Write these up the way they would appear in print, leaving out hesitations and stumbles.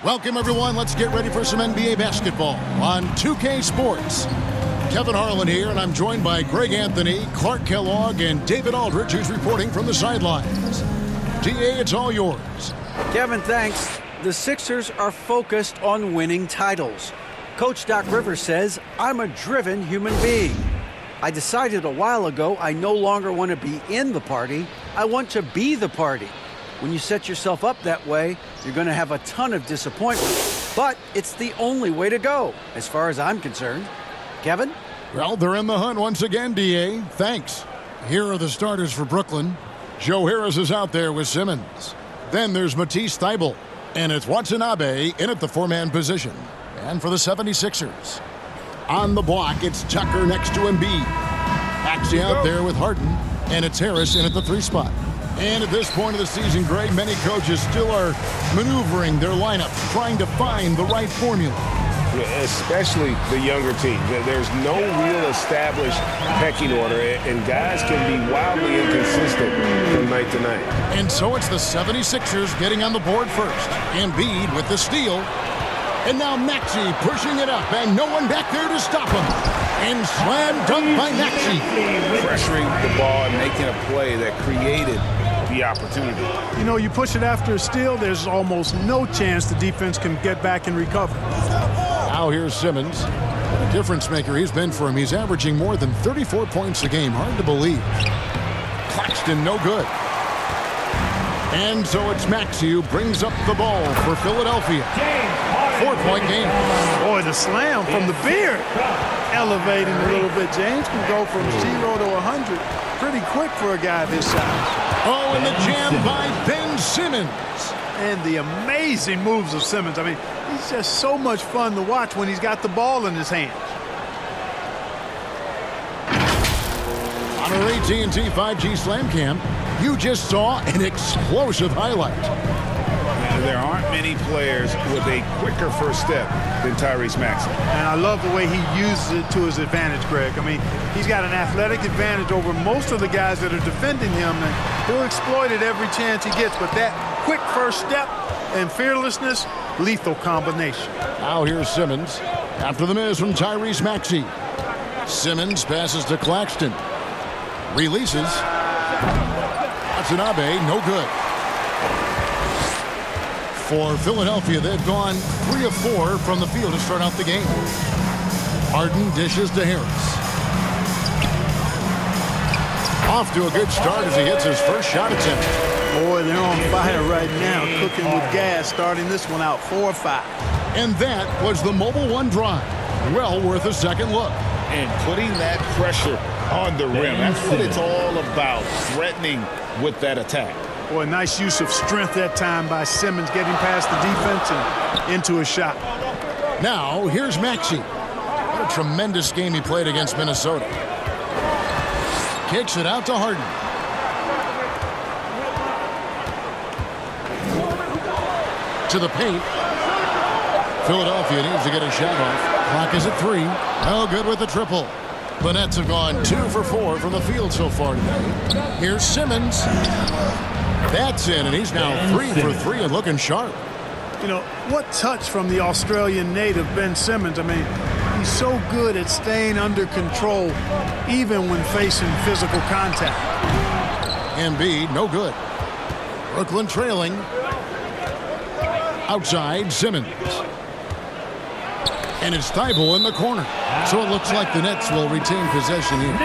Welcome, everyone. Let's get ready for some NBA basketball on 2K Sports. Kevin Harlan here, and I'm joined by Greg Anthony, Clark Kellogg, and David Aldridge, who's reporting from the sidelines. DA, it's all yours. Kevin, thanks. The Sixers are focused on winning titles. Coach Doc Rivers says, I'm a driven human being. I decided a while ago I no longer want to be in the party. I want to be the party. When you set yourself up that way, you're going to have a ton of disappointment. But it's the only way to go, as far as I'm concerned. Kevin? Well, they're in the hunt once again, DA. Thanks. Here are the starters for Brooklyn. Joe Harris is out there with Simmons. Then there's Matisse Thybulle. And it's Watanabe in at the four-man position. And for the 76ers. On the block, it's Tucker next to Embiid. Maxey out there with Harden. And it's Harris in at the three spot. And at this point of the season, Greg, many coaches still are maneuvering their lineup, trying to find the right formula. Yeah, especially the younger team. There's no real established pecking order, and guys can be wildly inconsistent from night to night. And so it's the 76ers getting on the board first. Embiid with the steal. And now Maxey pushing it up, and no one back there to stop him. And slam dunk by Maxey. Pressuring the ball and making a play that created the opportunity. You know, you push it after a steal, there's almost no chance the defense can get back and recover. Now here's Simmons. The difference maker he's been for him. He's averaging more than 34 points a game. Hard to believe. Claxton, no good. And so it's Maxey who brings up the ball for Philadelphia. 4-point game. Boy, the slam from the beard. Elevating a little bit. James can go from 0 to 100 pretty quick for a guy this size. Oh, and the jam by Ben Simmons. And the amazing moves of Simmons. I mean, he's just so much fun to watch when he's got the ball in his hands. On our AT&T 5G Slam Cam, you just saw an explosive highlight. There aren't many players with a quicker first step than Tyrese Maxey. And I love the way he uses it to his advantage, Greg. I mean, he's got an athletic advantage over most of the guys that are defending him, and he'll exploit it every chance he gets. But that quick first step and fearlessness, lethal combination. Now here's Simmons. After the miss from Tyrese Maxey. Simmons passes to Claxton. Releases. Watanabe, no good. For Philadelphia, they've gone 3 of 4 from the field to start out the game. Harden dishes to Harris. Off to a good start as he hits his first shot attempt. Boy, they're on fire right now, cooking with gas, starting this one out 4-5. And that was the Mobile One drive. Well worth a second look. And putting that pressure on the rim. That's what it's all about, threatening with that attack. Boy, nice use of strength that time by Simmons, getting past the defense and into a shot. Now, here's Maxey. What a tremendous game he played against Minnesota. Kicks it out to Harden. To the paint. Philadelphia needs to get a shot off. Clock is at 3. No good with the triple. The Nets have gone 2 for 4 from the field so far today. Here's Simmons. That's in, and he's now 3 for 3 and looking sharp. You know, what touch from the Australian native, Ben Simmons. I mean, he's so good at staying under control, even when facing physical contact. Embiid, no good. Brooklyn trailing. Outside, Simmons. And it's Thybulle in the corner. So it looks like the Nets will retain possession here.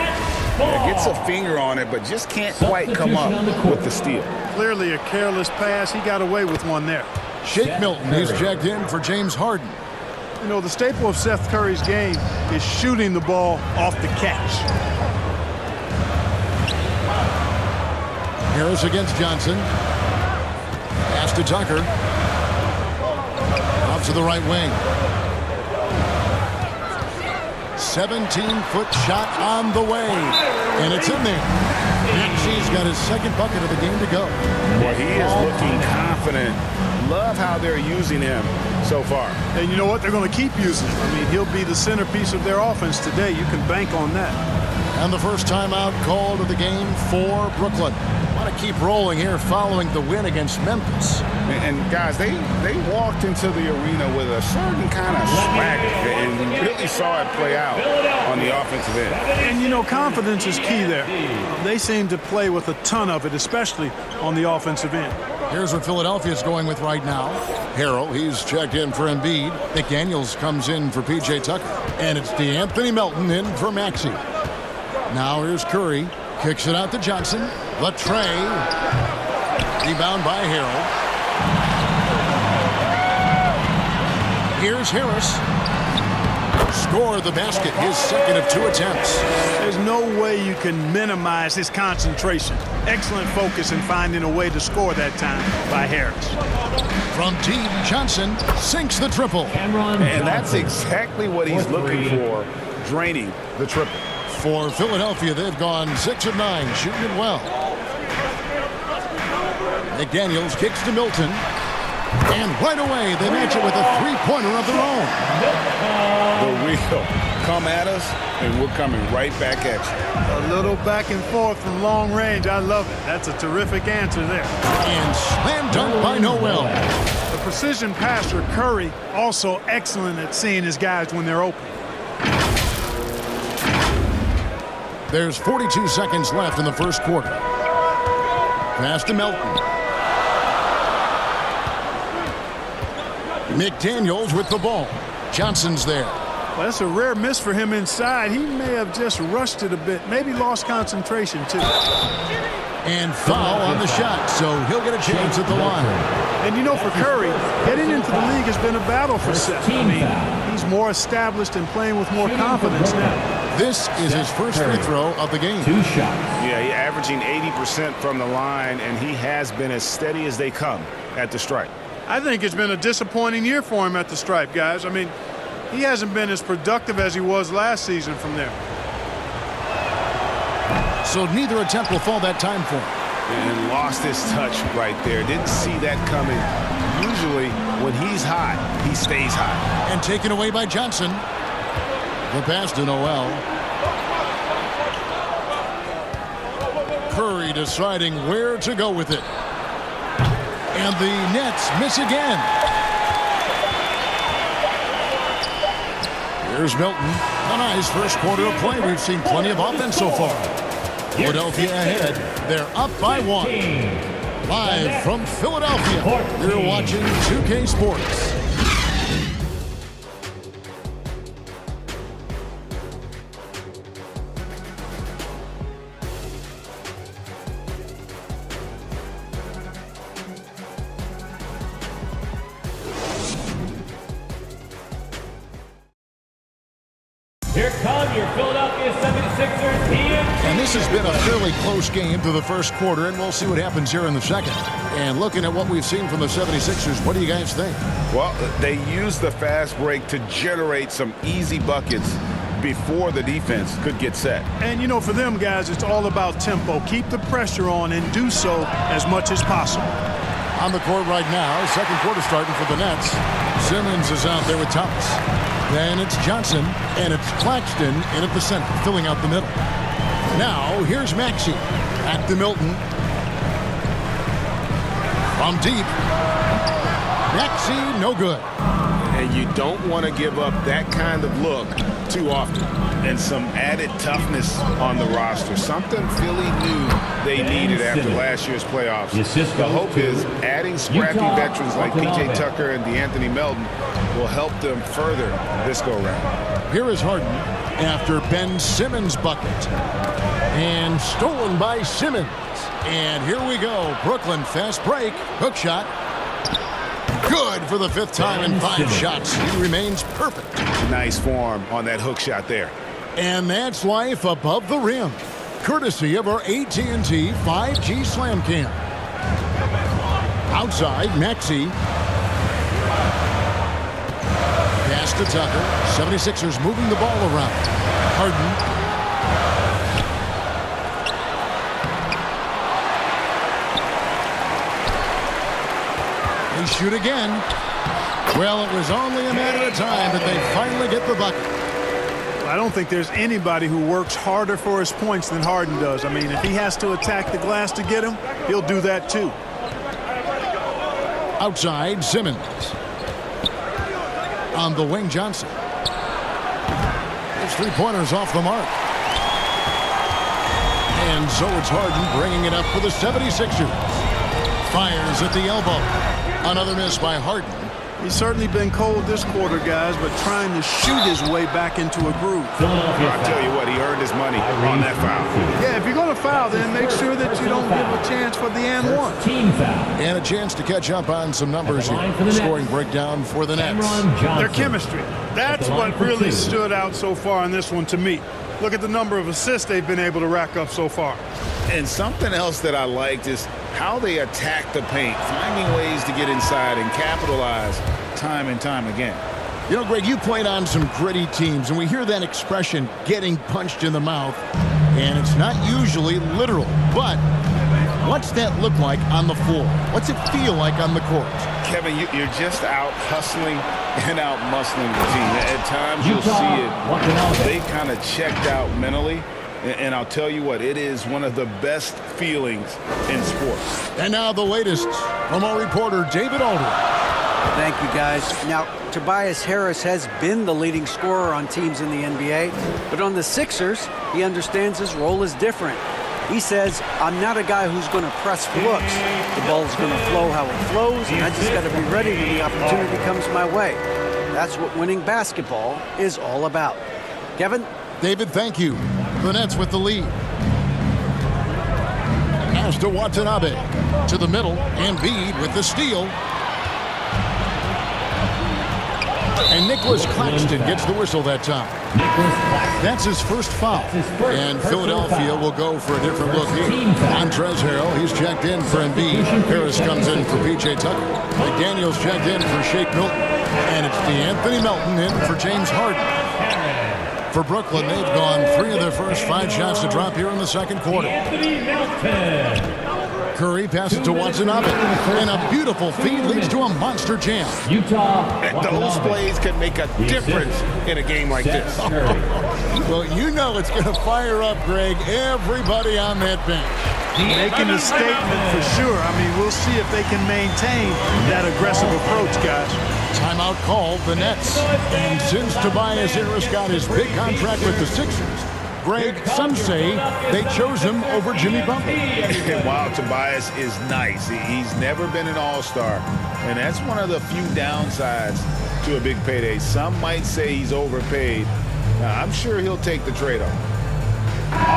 Yeah, gets a finger on it, but just can't quite come up with the steal. Clearly a careless pass. He got away with one there. Shake Milton, he's checked in for James Harden. You know, the staple of Seth Curry's game is shooting the ball off the catch. Harris against Johnson. Pass to Tucker. Off to the right wing. 17-foot shot on the way. And it's in there. Maxey's got his second bucket of the game to go. Well, he is looking confident. Love how they're using him so far. And you know what? They're going to keep using him. I mean, he'll be the centerpiece of their offense today. You can bank on that. And the first timeout called of the game for Brooklyn. Want to keep rolling here following the win against Memphis. And guys, they walked into the arena with a certain kind of swagger, and we really saw it play out on the offensive end. And, you know, confidence is key there. They seem to play with a ton of it, especially on the offensive end. Here's what Philadelphia is going with right now. Harrell, he's checked in for Embiid. McDaniels comes in for P.J. Tucker. And it's DeAnthony Melton in for Maxey. Now here's Curry. Kicks it out to Johnson. Latrey. Rebound by Harrell. Here's Harris. Score the basket, his second of 2 attempts. There's no way you can minimize his concentration. Excellent focus in finding a way to score that time by Harris. From deep, Johnson sinks the triple. And that's exactly what he's looking for, draining the triple. For Philadelphia, they've gone 6 of 9, shooting it well. McDaniels kicks to Milton. And right away, they match it with a three-pointer of their own. The wheel. Come at us, and we're coming right back at you. A little back and forth from long range. I love it. That's a terrific answer there. And slam dunk by Noel. The precision passer, Curry, also excellent at seeing his guys when they're open. There's 42 seconds left in the first quarter. Pass to Melton. McDaniels with the ball. Johnson's there. Well, that's a rare miss for him inside. He may have just rushed it a bit. Maybe lost concentration, too. And foul on the shot, so he'll get a chance at the line. And, you know, for Curry, getting into the league has been a battle for Seth. I mean, he's more established and playing with more confidence now. This is his first free throw of the game. 2 shots. Yeah, he's averaging 80% from the line, and he has been as steady as they come at the stripe. I think it's been a disappointing year for him at the stripe, guys. I mean, he hasn't been as productive as he was last season from there. So neither attempt will fall that time for him. And lost his touch right there. Didn't see that coming. Usually, when he's hot, he stays hot. And taken away by Johnson. The pass to Noel. Curry deciding where to go with it. And the Nets miss again. Here's Milton. A nice first quarter of play. We've seen plenty of offense so far. Philadelphia ahead. They're up by 1. Live from Philadelphia, you're watching 2K Sports. Here come your Philadelphia 76ers team. And this has been a fairly close game through the first quarter, and we'll see what happens here in the second. And looking at what we've seen from the 76ers, what do you guys think? Well, they used the fast break to generate some easy buckets before the defense could get set. And, you know, for them, guys, it's all about tempo. Keep the pressure on and do so as much as possible. On the court right now, second quarter starting for the Nets. Simmons is out there with Thomas. Then it's Johnson, and it's Claxton in at the center, filling out the middle. Now, here's Maxey at the Milton. From deep. Maxey, no good. And you don't want to give up that kind of look too often. And some added toughness on the roster. Something Philly knew they needed after last year's playoffs. The hope is adding scrappy veterans like P.J. Tucker and DeAnthony Melton will help them further this go-round. Here is Harden after Ben Simmons' bucket. And stolen by Simmons. And here we go. Brooklyn fast break. Hook shot. Good for the 5th time in 5 shots. He remains perfect. Nice form on that hook shot there. And that's life above the rim. Courtesy of our AT&T 5G Slam Cam. Outside, Maxey. Pass to Tucker. 76ers moving the ball around. Harden. They shoot again. Well, it was only a matter of time that they finally get the bucket. I don't think there's anybody who works harder for his points than Harden does. I mean, if he has to attack the glass to get him, he'll do that too. Outside, Simmons. On the wing, Johnson. His three-pointers off the mark. And so it's Harden bringing it up for the 76ers. Fires at the elbow. Another miss by Harden. He's certainly been cold this quarter, guys, but trying to shoot his way back into a groove. I'll tell you what, he earned his money on that foul. Yeah, if you're going to foul, then make sure that you don't give a chance for the and one. Team foul. And a chance to catch up on some numbers here. Scoring breakdown for the Nets. Their chemistry. That's what really stood out so far in this one to me. Look at the number of assists they've been able to rack up so far. And something else that I liked is how they attack the paint, finding ways to get inside and capitalize time and time again. You know, Greg, you played on some gritty teams, and we hear that expression, getting punched in the mouth, and it's not usually literal. But what's that look like on the floor? What's it feel like on the court? Kevin, you're just out hustling and out muscling the team. At times you'll see it. They kind of checked out mentally. And I'll tell you what, it is one of the best feelings in sports. And now the latest from our reporter, David Aldridge. Thank you, guys. Now, Tobias Harris has been the leading scorer on teams in the NBA, but on the Sixers, he understands his role is different. He says, I'm not a guy who's going to press for looks. The ball's going to flow how it flows, and I just got to be ready when the opportunity comes my way. That's what winning basketball is all about. Kevin? David, thank you. The Nets with the lead. Pass to Watanabe. To the middle. Embiid with the steal. And Nicholas Claxton gets the whistle that time. That's his first foul. And Philadelphia will go for a different look here. Montrezl Harrell, he's checked in for Embiid. Harris comes in for P.J. Tucker. McDaniels checked in for Shake Milton. And it's DeAnthony Melton in for James Harden. For Brooklyn, they've gone 3 of their first 5 shots to drop here in the second quarter. Curry passes to Watanabe, and a beautiful feed leads to a monster jam. Those plays can make a difference in a game like this. Well, you know it's going to fire up, Greg, everybody on that bench. Making a statement for sure. I mean, we'll see if they can maintain that aggressive approach, guys. Timeout called the Nets. And since Tobias Harris got his big contract with the Sixers, Greg, some say they chose him over Jimmy Butler. While Tobias is nice, he's never been an all-star. And that's one of the few downsides to a big payday. Some might say he's overpaid. I'm sure he'll take the trade-off.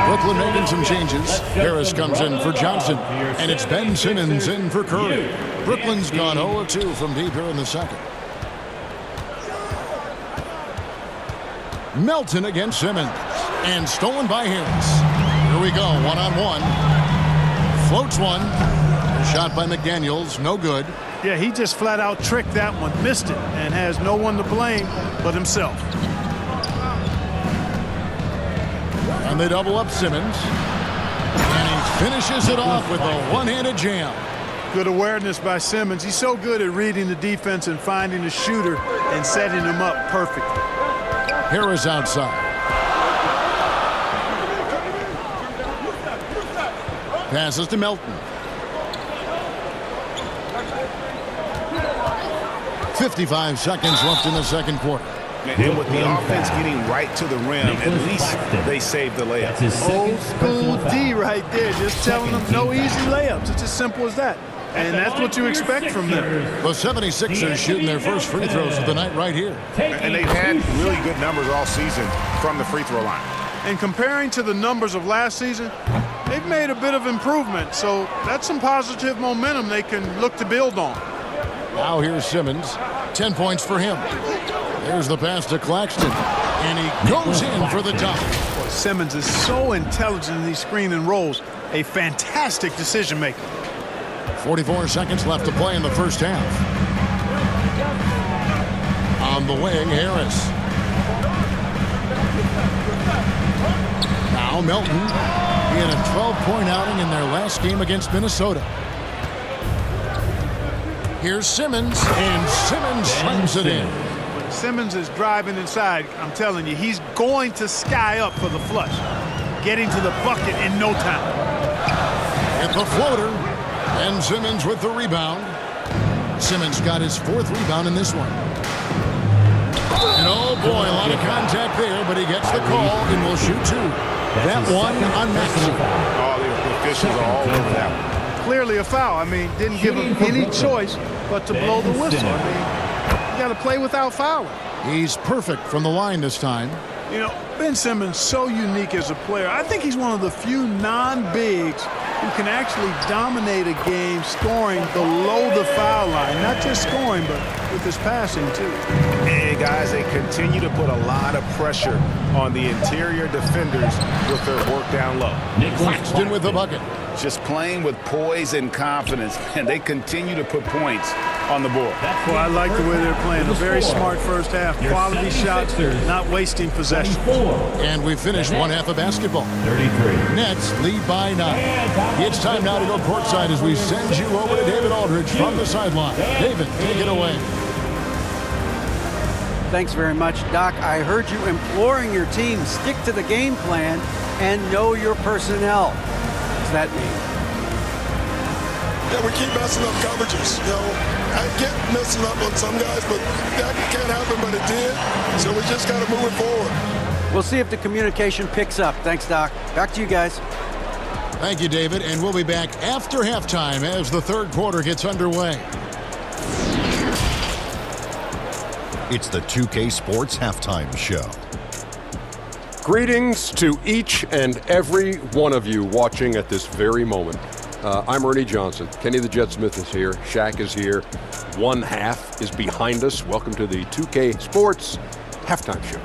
Brooklyn making some changes. Harris comes in for Johnson, and it's Ben Simmons in for Curry. Brooklyn's gone 0-2 from deep here in the second. Melton against Simmons, and stolen by Harris. Here we go, one-on-one. Floats one. Shot by McDaniels, no good. Yeah, he just flat out tricked that one, missed it, and has no one to blame but himself. And they double up Simmons. And he finishes it off with a one-handed jam. Good awareness by Simmons. He's so good at reading the defense and finding the shooter and setting him up perfectly. Harris outside. Passes to Melton. 55 seconds left in the second quarter. And with the offense getting right to the rim, at least they saved the layup. Old school D right there, just telling them no easy layups. It's as simple as that. And that's what you expect from them. The 76ers shooting their first free throws of the night right here. And they've had really good numbers all season from the free throw line. And comparing to the numbers of last season, they've made a bit of improvement. So that's some positive momentum they can look to build on. Now here's Simmons. 10 points for him. There's the pass to Claxton. And he goes in for the dunk. Boy, Simmons is so intelligent in these screen and rolls. A fantastic decision maker. 44 seconds left to play in the first half. On the wing, Harris. Now Melton. He had a 12-point outing in their last game against Minnesota. Here's Simmons, and Simmons slams it in. Simmons is driving inside. I'm telling you, he's going to sky up for the flush. Getting to the bucket in no time. At the floater, and Simmons with the rebound. Simmons got his 4th rebound in this one. And oh boy, a lot of contact there, but he gets the call and will shoot 2. That one on Maxey. All the officials are all over that one. Clearly a foul. I mean, didn't give him any choice but to blow the whistle. I mean, you got to play without fouling. He's perfect from the line this time. You know, Ben Simmons so unique as a player. I think he's one of the few non-bigs who can actually dominate a game scoring below the foul line. Not just scoring, but with his passing, too. And guys, they continue to put a lot of pressure on the interior defenders with their work down low. Claxton with the bucket. Just playing with poise and confidence, and they continue to put points on the board. Well, I like the way they're playing. A very smart first half. Quality shots, not wasting possession. And we finished one half of basketball. 33. Nets lead by 9. It's time now to go courtside as we send you over to David Aldridge from the sideline. David, take it away. Thanks very much, Doc. I heard you imploring your team stick to the game plan and know your personnel. What does that mean? Yeah, we keep messing up coverages. You know, I get messing up on some guys, but that can't happen, but it did. So we just got to move it forward. We'll see if the communication picks up. Thanks, Doc. Back to you guys. Thank you, David, and we'll be back after halftime as the 3rd quarter gets underway. It's the 2K Sports Halftime Show. Greetings to each and every one of you watching at this very moment. I'm Ernie Johnson. Kenny the Jet Smith is here. Shaq is here. One half is behind us. Welcome to the 2K Sports Halftime Show.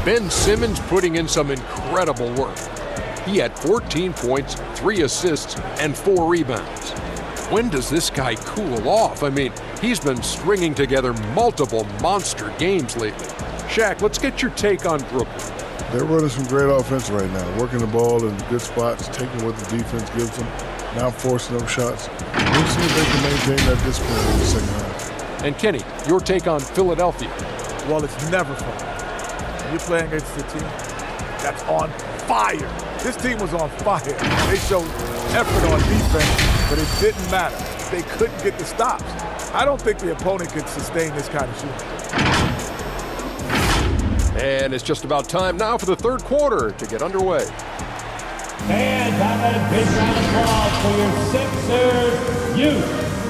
Ben Simmons putting in some incredible work. He had 14 points, 3 assists, and 4 rebounds. When does this guy cool off? I mean, he's been stringing together multiple monster games lately. Shaq, let's get your take on Brooklyn. They're running some great offense right now, working the ball in good spots, taking what the defense gives them, now forcing them shots. We'll see if they can maintain that discipline in the second half. And Kenny, your take on Philadelphia. Well, it's never fun. You're playing against a team that's on fire. This team was on fire. They showed effort on defense, but it didn't matter. They couldn't get the stops. I don't think the opponent could sustain this kind of shooting. And it's just about time now for the 3rd quarter to get underway. And time at a big round of applause for your Sixers youth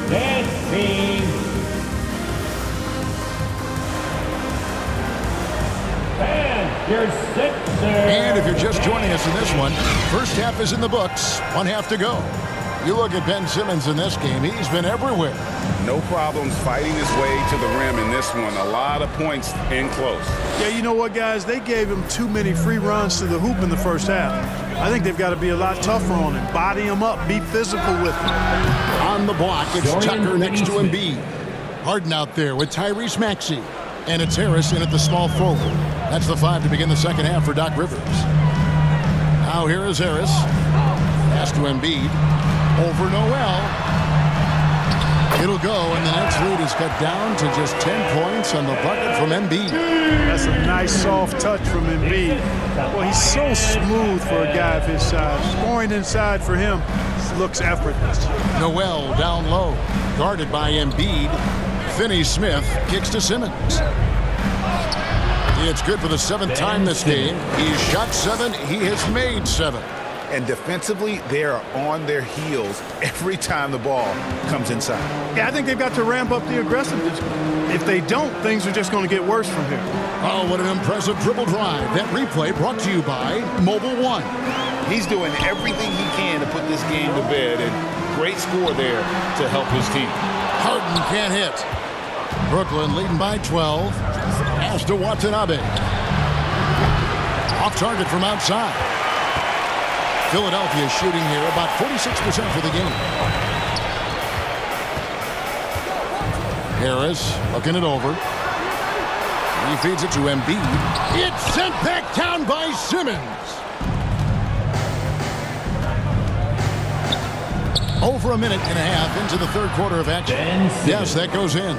dance team. And your Sixers. And if you're just joining us in this one, first half is in the books. One half to go. You look at Ben Simmons in this game, he's been everywhere. No problems fighting his way to the rim in this one. A lot of points in close. Yeah, you know what, guys? They gave him too many free runs to the hoop in the first half. I think they've got to be a lot tougher on him. Body him up. Be physical with him. On the block, it's Tucker next to Embiid. Harden out there with Tyrese Maxey. And it's Harris in at the small forward. That's the 5 to begin the second half for Doc Rivers. Now here is Harris. Pass to Embiid. Over Noel. It'll go, and the Nets lead is cut down to just 10 points on the bucket from Embiid. That's a nice soft touch from Embiid. Well, he's so smooth for a guy of his size. Scoring inside for him looks effortless. Noel down low, guarded by Embiid. Finney-Smith kicks to Simmons. It's good for the 7th time this game. He's shot 7. He has made 7. And defensively, they are on their heels every time the ball comes inside. Yeah, I think they've got to ramp up the aggressiveness. If they don't, things are just going to get worse from here. Oh, what an impressive dribble drive. That replay brought to you by Mobile One. He's doing everything he can to put this game to bed, and great score there to help his team. Harden can't hit. Brooklyn leading by 12. Pass to Watanabe. Off target from outside. Philadelphia shooting here about 46% for the game. Harris looking it over. He feeds it to Embiid. It's sent back down by Simmons. Over a minute and a half into the third quarter of action. Yes, that goes in.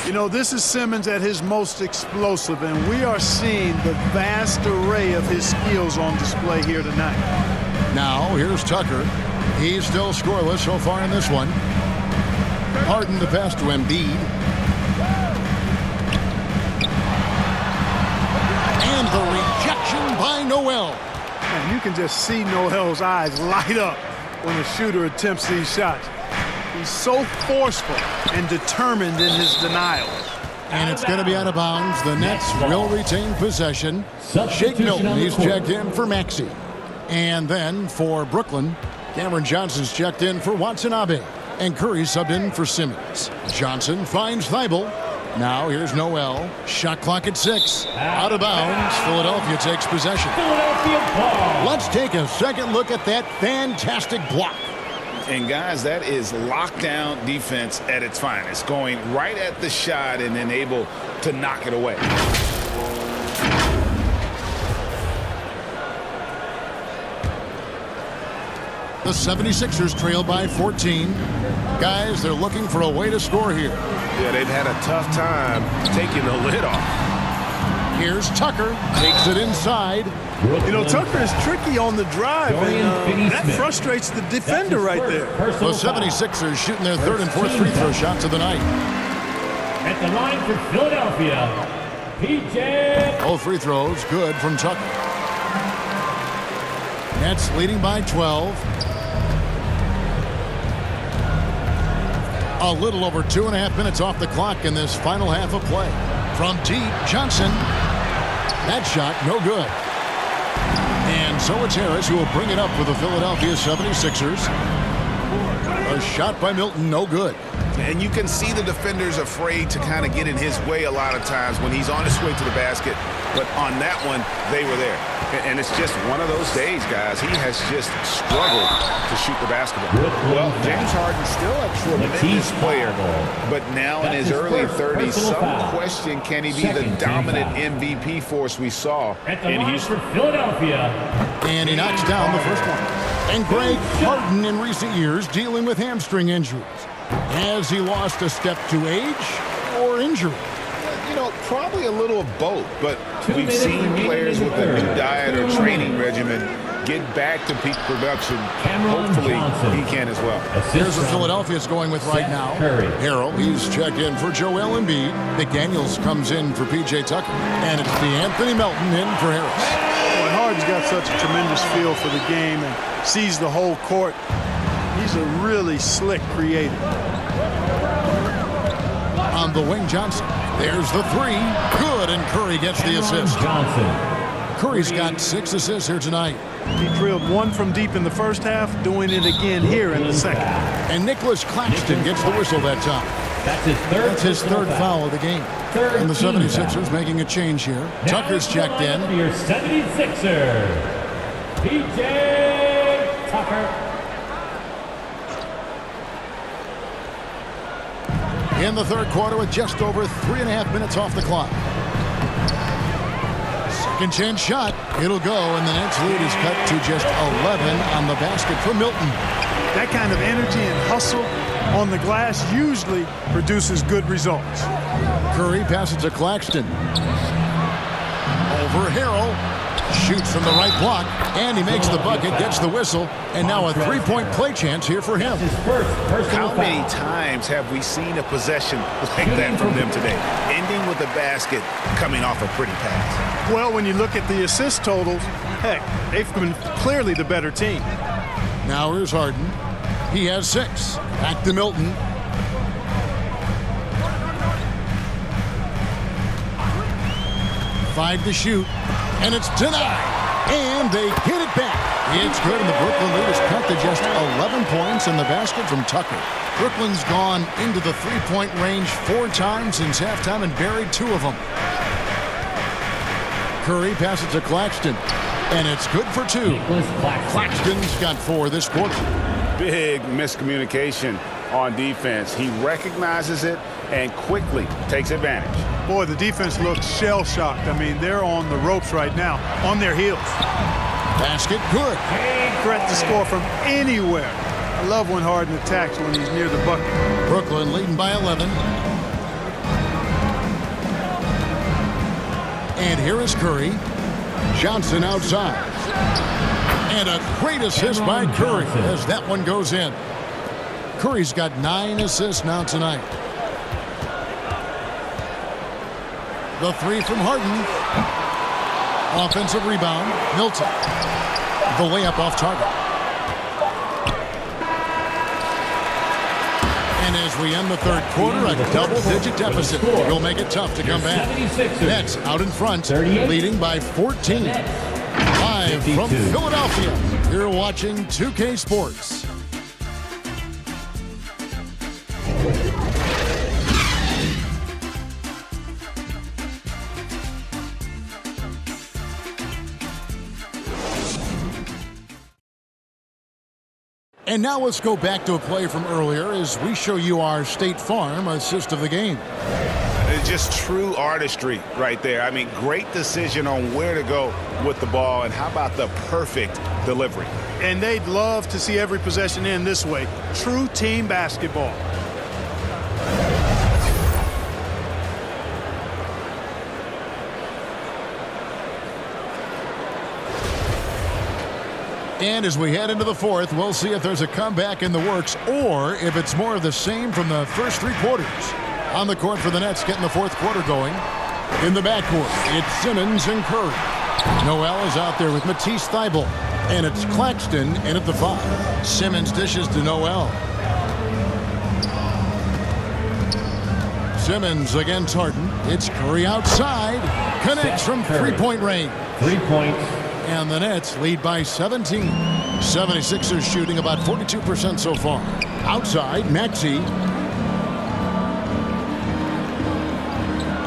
You know, this is Simmons at his most explosive, and we are seeing the vast array of his skills on display here tonight. Now, here's Tucker. He's still scoreless so far in this one. Harden the pass to Embiid. And the rejection by Noel. And you can just see Noel's eyes light up when the shooter attempts these shots. He's so forceful and determined in his denial. And it's going to be out of bounds. The Nets will retain possession. Shake Milton, he's checked in for Maxey. And then for Brooklyn, Cameron Johnson's checked in for Watanabe. And Curry subbed in for Simmons. Johnson finds Thibault. Now here's Noel. Shot clock at 6. Out of bounds. Philadelphia takes possession. Let's take a second look at that fantastic block. And guys, that is lockdown defense at its finest. Going right at the shot and then able to knock it away. The 76ers trail by 14. Guys, they're looking for a way to score here. Yeah, they've had a tough time taking the lid off. Here's Tucker. Takes it inside. You know, Tucker is tricky on the drive, and that frustrates the defender right there. The 76ers shooting their third and fourth free throw shots of the night. At the line for Philadelphia, PJ. Both free throws good from Tucker. Nets leading by 12. A little over 2.5 minutes off the clock in this final half of play. From deep, Johnson. That shot, no good. And so it's Harris who will bring it up for the Philadelphia 76ers. A shot by Milton, no good. And you can see the defenders afraid to kind of get in his way a lot of times when he's on his way to the basket. But on that one, they were there. And it's just one of those days, guys. He has just struggled to shoot the basketball. Well, James Harden's still a tremendous player. But now in his early 30s, some question, can he be the dominant MVP force we saw in Houston? Philadelphia. And he knocks down the first one. And Greg Harden in recent years dealing with hamstring injuries. Has he lost a step to age or injury? You know, probably a little of both, but we've seen players with a new diet or training regimen get back to peak production. Hopefully, he can as well. Here's what Philadelphia's going with right now. Harrell, he's checked in for Joel Embiid. McDaniels comes in for P.J. Tucker. And it's DeAnthony Melton in for Harris. Well, Harden's got such a tremendous feel for the game and sees the whole court. He's a really slick creator. On the wing, Johnson. There's the three. Good, and Curry gets the assist. Curry's got 6 assists here tonight. He drilled one from deep in the first half, doing it again here in the second. And Nicholas Claxton gets the whistle that time. That's his third foul of the game. And the 76ers making a change here. Tucker's checked in. Your 76er, PJ Tucker. In the third quarter with just over 3.5 minutes off the clock. Second chance shot. It'll go, and the Nets lead is cut to just 11 on the basket for Milton. That kind of energy and hustle on the glass usually produces good results. Curry passes to Claxton. Over Harrell. Shoots from the right block, and he makes the bucket, gets the whistle, and now a three-point play chance here for him. How many times have we seen a possession like that from them today? Ending with a basket, coming off a pretty pass. Well, when you look at the assist totals, heck, they've been clearly the better team. Now here's Harden. He has 6. Back to Milton. Five to shoot. And it's denied. And they get it back. It's good, and the Brooklyn lead is cut to just 11 points in the basket from Tucker. Brooklyn's gone into the three-point range 4 times since halftime and buried 2 of them. Curry passes to Claxton. And it's good for 2. Claxton's got 4 this quarter. Big miscommunication on defense. He recognizes it and quickly takes advantage. Boy, the defense looks shell-shocked. I mean, they're on the ropes right now, on their heels. Basket good. Threat to score from anywhere. I love when Harden attacks when he's near the bucket. Brooklyn leading by 11. And here is Curry. Johnson outside. And a great assist by Curry as that one goes in. Curry's got 9 assists now tonight. The three from Harden. Offensive rebound. Milton. The layup off target. And as we end the third quarter, a double-digit deficit will make it tough to come back. Nets out in front, leading by 14. Live from Philadelphia, you're watching 2K Sports. And now let's go back to a play from earlier as we show you our State Farm assist of the game. It's just true artistry right there. I mean, great decision on where to go with the ball, and how about the perfect delivery? And they'd love to see every possession end this way. True team basketball. And as we head into the fourth, we'll see if there's a comeback in the works or if it's more of the same from the first 3 quarters. On the court for the Nets, getting the fourth quarter going. In the backcourt, it's Simmons and Curry. Noel is out there with Matisse Thybulle. And it's Claxton in at the 5. Simmons dishes to Noel. Simmons against Harden. It's Curry outside. Connects from three-point range. 3 points. And the Nets lead by 17. 76ers shooting about 42% so far. Outside, Maxey.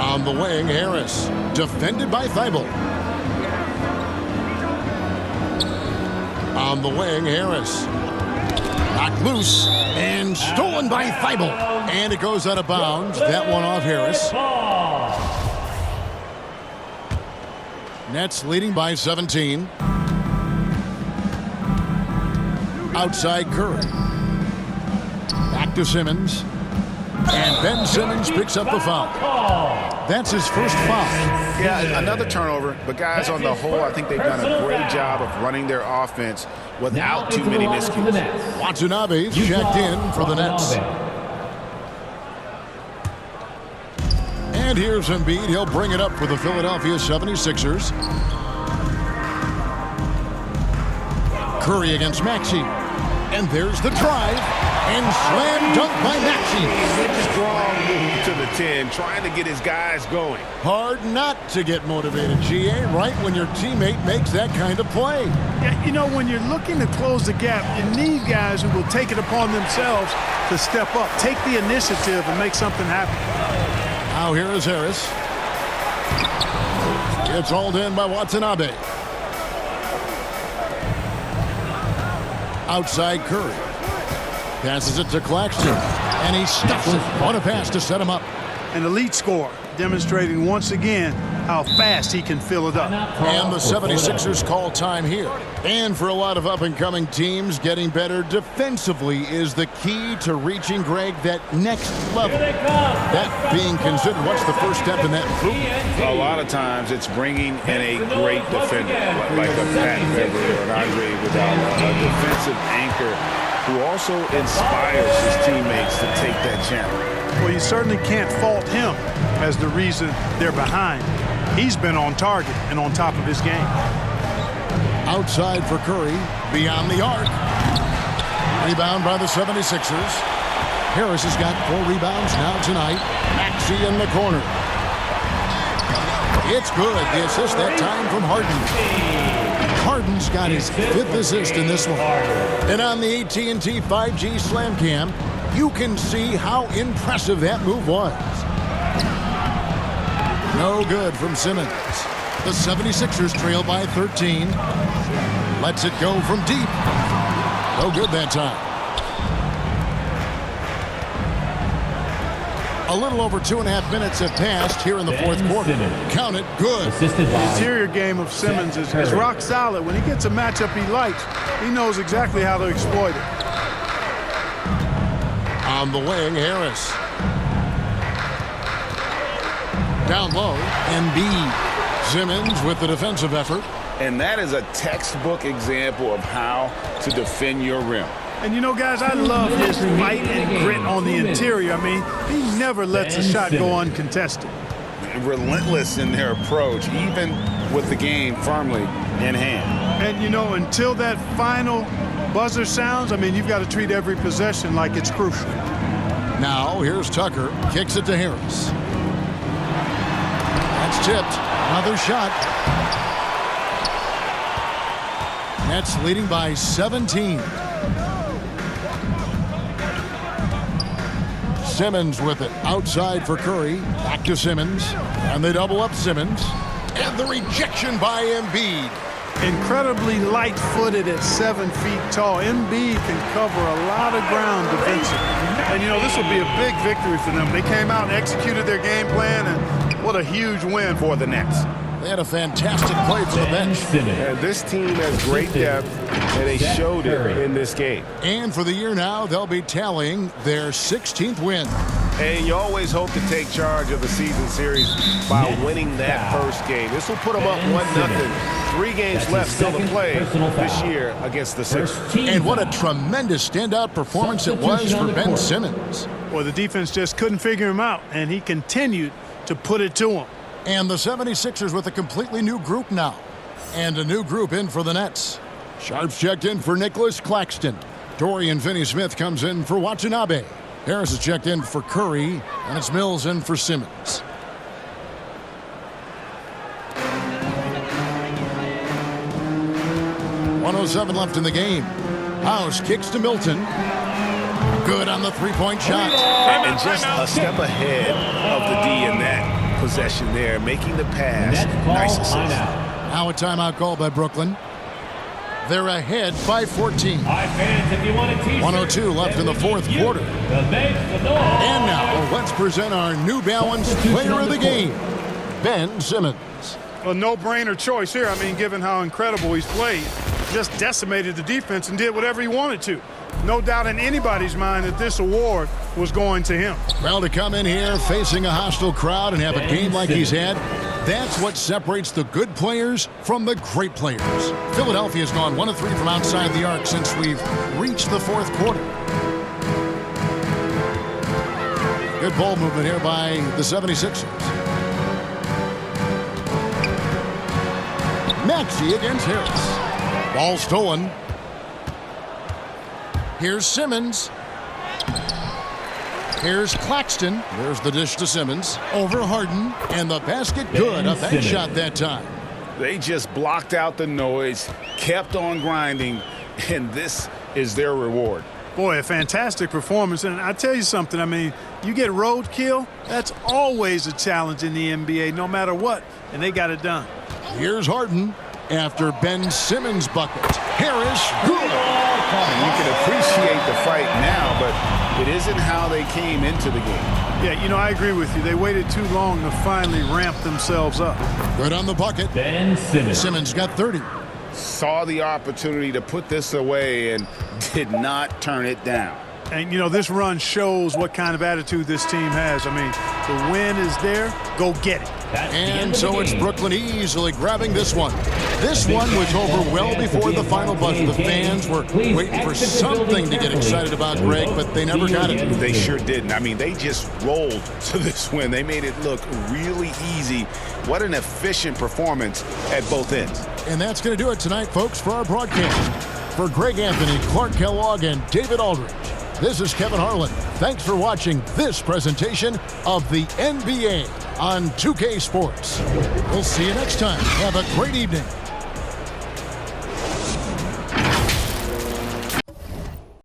On the wing, Harris. Defended by Thybulle. On the wing, Harris. Knocked loose and stolen by Thybulle. And it goes out of bounds. That one off Harris. Nets leading by 17. Outside Curry. Back to Simmons. And Ben Simmons picks up the foul. That's his first foul. Yeah, another turnover. But guys, on the whole, I think they've done a great job of running their offense without too many miscues. Watanabe's checked in for the Nets. And here's Embiid. He'll bring it up for the Philadelphia 76ers. Curry against Maxey. And there's the drive. And slam dunk by Maxey. Strong move to the 10, trying to get his guys going. Hard not to get motivated, GA, right when your teammate makes that kind of play. Yeah, you know, when you're looking to close the gap, you need guys who will take it upon themselves to step up, take the initiative, and make something happen. Now here is Harris. It's hauled in by Watanabe. Outside Curry. Passes it to Claxton. And he stuffs it on a pass to set him up. An elite scorer, demonstrating once again how fast he can fill it up. And the 76ers call time here. And for a lot of up-and-coming teams, getting better defensively is the key to reaching, Greg, that next level. That being considered, what's the first step in that improvement? A lot of times it's bringing in a great defender, like a Pat Beverly or an Andre Iguodala, a defensive anchor who also inspires his teammates to take that challenge. Well, you certainly can't fault him as the reason they're behind. He's been on target and on top of his game. Outside for Curry, beyond the arc. Rebound by the 76ers. Harris has got 4 rebounds now tonight. Maxey in the corner. It's good. The assist that time from Harden. Harden's got his 5th assist in this one. And on the AT&T 5G Slam Cam, you can see how impressive that move was. No good from Simmons. The 76ers trail by 13. Lets it go from deep. No good that time. A little over 2.5 minutes have passed here in the fourth quarter. Count it, good. The interior game of Simmons is rock solid. When he gets a matchup he likes, he knows exactly how to exploit it. On the wing, Harris. Down low, Embiid. Simmons with the defensive effort. And that is a textbook example of how to defend your rim. And you know, guys, I love his fight and grit on the interior. I mean, he never lets a shot go uncontested. Relentless in their approach, even with the game firmly in hand. And, you know, until that final buzzer sounds, I mean, you've got to treat every possession like it's crucial. Now, here's Tucker. Kicks it to Harris. That's tipped. Another shot. Nets leading by 17. Simmons with it. Outside for Curry. Back to Simmons. And they double up Simmons. And the rejection by Embiid. Incredibly light-footed at 7 feet tall. Embiid can cover a lot of ground defensively. And, you know, this will be a big victory for them. They came out and executed their game plan, and what a huge win for the Nets. They had a fantastic play for the bench. And this team has great depth, and they showed it in this game. And for the year now, they'll be tallying their 16th win. And you always hope to take charge of the season series by winning that first game. This will put them up 1-0. 3 games left still to play this year against the Sixers. And what a tremendous standout performance it was for Ben Simmons. Well, the defense just couldn't figure him out, and he continued to put it to him. And the 76ers with a completely new group now. And a new group in for the Nets. Sharps checked in for Nicholas Claxton. Dorian Finney-Smith comes in for Watanabe. Harris is checked in for Curry, and it's Mills in for Simmons. .107 left in the game. House kicks to Milton. Good on the three-point shot. And just a step ahead of the D in that possession there, making the pass. Nice assist. Now a timeout call by Brooklyn. They're ahead by 14. 102 left in the fourth quarter. And now let's present our New Balance player of the game, Ben Simmons. A no-brainer choice here. I mean, given how incredible he's played, just decimated the defense and did whatever he wanted to. No doubt in anybody's mind that this award was going to him. Well, to come in here facing a hostile crowd and have a game like he's had, that's what separates the good players from the great players. Philadelphia's gone 1 of 3 from outside the arc since we've reached the fourth quarter. Good ball movement here by the 76ers. Maxey against Harris. Ball stolen. Here's Simmons. Here's Claxton. There's the dish to Simmons. Over Harden. And the basket good. A bad shot that time. They just blocked out the noise, kept on grinding, and this is their reward. Boy, a fantastic performance. And I tell you something, I mean, you get roadkill, that's always a challenge in the NBA, no matter what. And they got it done. Here's Harden after Ben Simmons' bucket. Harris, good. And you can appreciate the fight now, but it isn't how they came into the game. Yeah, you know, I agree with you. They waited too long to finally ramp themselves up. Good on the bucket. Ben Simmons. Simmons got 30. Saw the opportunity to put this away and did not turn it down. And, you know, this run shows what kind of attitude this team has. I mean, the win is there. Go get it. And so it's Brooklyn easily grabbing this one. This one was over well before the final buzzer. The fans were waiting for something to get excited about, Greg, but they never got it. They sure didn't. I mean, they just rolled to this win. They made it look really easy. What an efficient performance at both ends. And that's going to do it tonight, folks, for our broadcast. For Greg Anthony, Clark Kellogg, and David Aldridge, this is Kevin Harlan. Thanks for watching this presentation of the NBA on 2K Sports. We'll see you next time. Have a great evening.